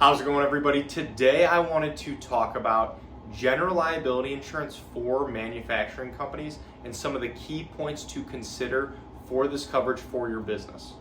How's it going, everybody? Today I wanted to talk about general liability insurance for manufacturing companies and some of the key points to consider for this coverage for your business.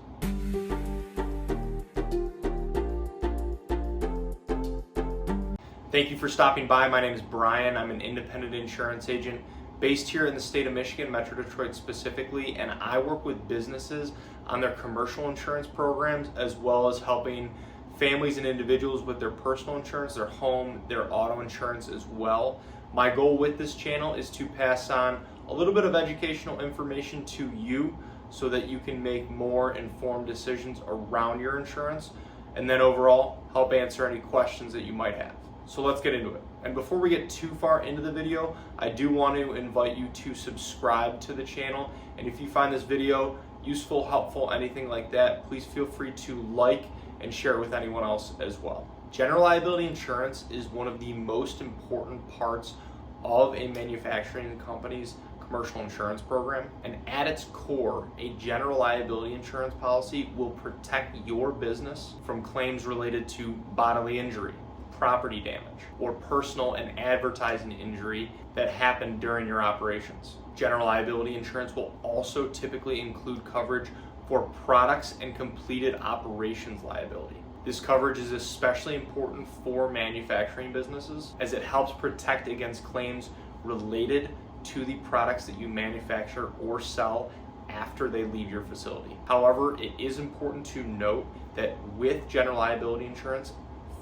Thank you for stopping by. My name is Brian. I'm an independent insurance agent based here in the state of Michigan, Metro Detroit specifically, and I work with businesses on their commercial insurance programs as well as helping families and individuals with their personal insurance, their home, their auto insurance as well. My goal with this channel is to pass on a little bit of educational information to you so that you can make more informed decisions around your insurance and then overall help answer any questions that you might have. So let's get into it. And before we get too far into the video, I do want to invite you to subscribe to the channel. And if you find this video useful, helpful, anything like that, please feel free to like and share it with anyone else as well. General liability insurance is one of the most important parts of a manufacturing company's commercial insurance program. And at its core, a general liability insurance policy will protect your business from claims related to bodily injury, property damage, or personal and advertising injury that happened during your operations. General liability insurance will also typically include coverage for products and completed operations liability. This coverage is especially important for manufacturing businesses as it helps protect against claims related to the products that you manufacture or sell after they leave your facility. However, it is important to note that with general liability insurance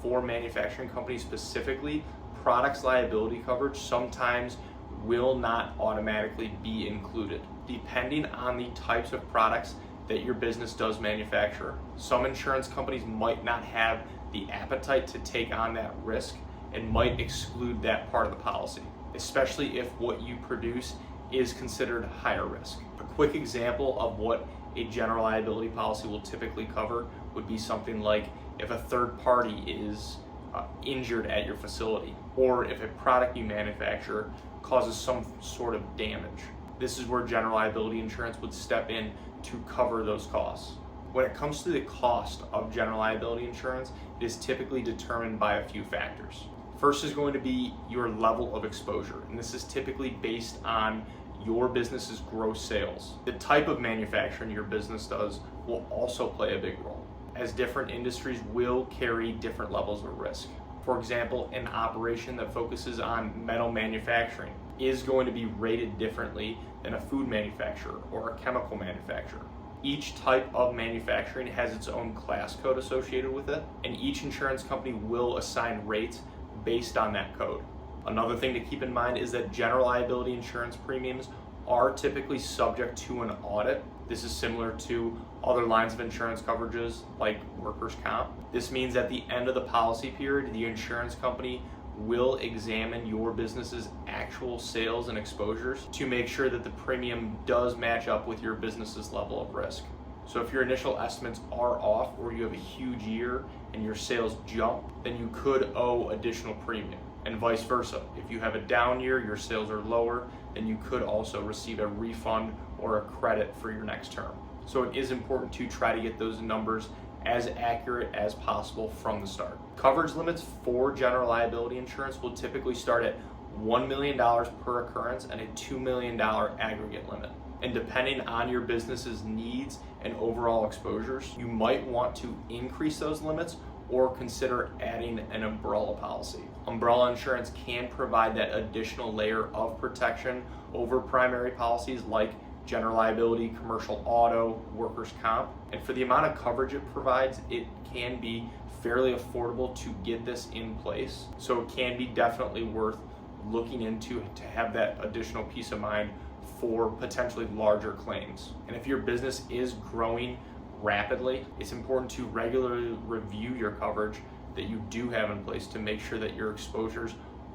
for manufacturing companies specifically, products liability coverage sometimes will not automatically be included, depending on the types of products that your business does manufacture. Some insurance companies might not have the appetite to take on that risk and might exclude that part of the policy, especially if what you produce is considered higher risk. A quick example of what a general liability policy will typically cover would be something like if a third party is injured at your facility, or if a product you manufacture causes some sort of damage. This is where general liability insurance would step in to cover those costs. When it comes to the cost of general liability insurance, it is typically determined by a few factors. First is going to be your level of exposure, and this is typically based on your business's gross sales. The type of manufacturing your business does will also play a big role, as different industries will carry different levels of risk. For example, an operation that focuses on metal manufacturing is going to be rated differently than a food manufacturer or a chemical manufacturer. Each type of manufacturing has its own class code associated with it, and each insurance company will assign rates based on that code. Another thing to keep in mind is that general liability insurance premiums are typically subject to an audit. This is similar to other lines of insurance coverages like workers' comp. This means at the end of the policy period, the insurance company will examine your business's actual sales and exposures to make sure that the premium does match up with your business's level of risk. So if your initial estimates are off or you have a huge year and your sales jump, then you could owe additional premium, and vice versa. If you have a down year, your sales are lower, then you could also receive a refund or a credit for your next term. So it is important to try to get those numbers as accurate as possible from the start. Coverage limits for general liability insurance will typically start at $1 million per occurrence and a $2 million aggregate limit. And depending on your business's needs and overall exposures, you might want to increase those limits or consider adding an umbrella policy. Umbrella insurance can provide that additional layer of protection over primary policies like general liability, commercial auto, workers' comp. And for the amount of coverage it provides, it can be fairly affordable to get this in place. So it can be definitely worth looking into to have that additional peace of mind for potentially larger claims. And if your business is growing rapidly, it's important to regularly review your coverage that you do have in place to make sure that your exposures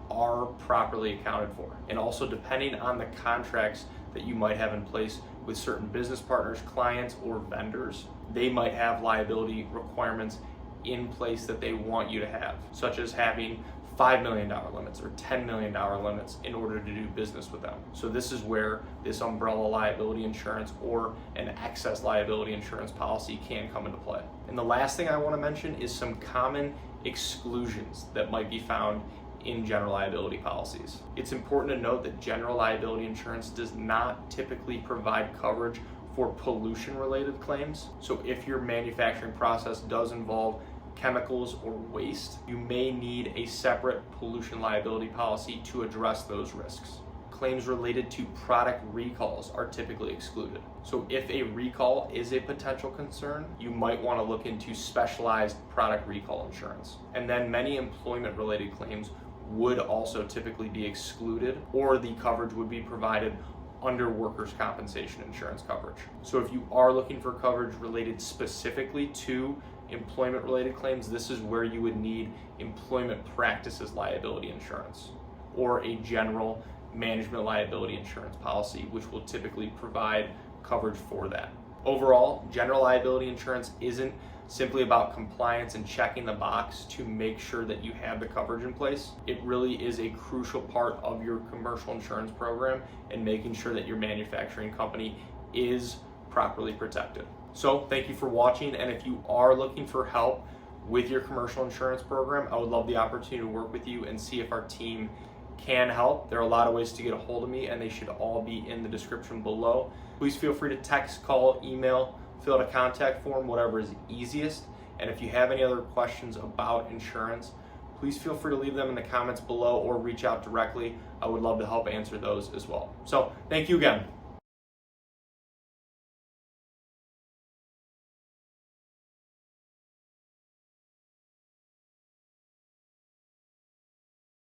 are properly accounted for. And also, depending on the contracts that you might have in place with certain business partners, clients, or vendors, they might have liability requirements in place that they want you to have, such as having $5 million limits or $10 million limits in order to do business with them. So this is where this umbrella liability insurance or an excess liability insurance policy can come into play. And the last thing I want to mention is some common exclusions that might be found in general liability policies. It's important to note that general liability insurance does not typically provide coverage for pollution-related claims. So if your manufacturing process does involve chemicals or waste, you may need a separate pollution liability policy to address those risks. Claims related to product recalls are typically excluded. So if a recall is a potential concern, you might want to look into specialized product recall insurance. And then many employment-related claims would also typically be excluded, or the coverage would be provided under workers' compensation insurance coverage. So if you are looking for coverage related specifically to employment-related claims, this is where you would need employment practices liability insurance or a general management liability insurance policy, which will typically provide coverage for that. Overall, general liability insurance isn't simply about compliance and checking the box to make sure that you have the coverage in place. It really is a crucial part of your commercial insurance program and making sure that your manufacturing company is properly protected. So thank you for watching, and if you are looking for help with your commercial insurance program, I would love the opportunity to work with you and see if our team can help. There are a lot of ways to get a hold of me, and they should all be in the description below. Please feel free to text, call, email, fill out a contact form, whatever is easiest. And if you have any other questions about insurance, please feel free to leave them in the comments below or reach out directly. I would love to help answer those as well. So thank you again.